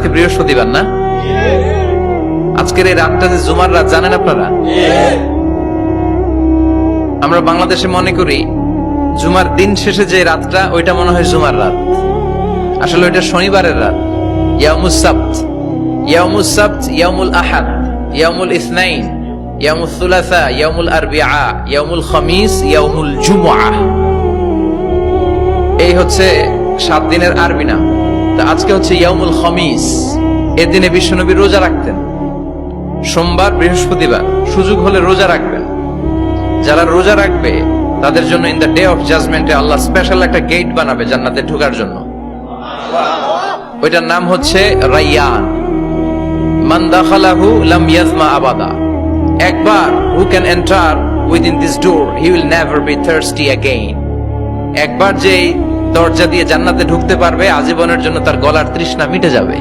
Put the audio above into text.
আজকে বৃহস্পতিবার না? আজকের এই রাতটা যে জুমার রাত জানেন আপনারা? আমরা বাংলাদেশে মনে করি জুমার দিন শেষে যে রাতটা ওইটা মনে হয় জুমার রাত, আসলে ওইটা শনিবারের রাত। ইয়াউমুস সাবত, ইয়াউমুস সাবত, ইয়াউমুল আহাদ, ইয়াউমুল ইসনাইন, ইয়াউমুল সুলাসা, ইয়াউমুল আরবিআ, ইয়াউমুল খামিস, ইয়াউমুল জুমআ। এই হচ্ছে 7 দিনের আরবি নাম। তা আজকে হচ্ছে ইয়াউমুল খামিস। এর দিনে বিশ্বনবী রোজা রাখতেন, সোমবার বৃহস্পতিবার সুযোগ হলে রোজা রাখবেন। যারা রোজা রাখবে তাদের জন্য ইন দ্য ডে অফ জাজমেন্টে আল্লাহ স্পেশাল একটা গেট বানাবে জান্নাতে ঢোকার জন্য। ওইটার নাম হচ্ছে রাইয়ান। মান দাখালাহু লাম ইয়াজমা আবাদা। একবার who can enter within this door he will never be thirsty again. একবার যে দরজা দিয়ে জান্নাতে ঢুকতে পারবে আজীবনের জন্য তার গলার তৃষ্ণা মিটে যাবে।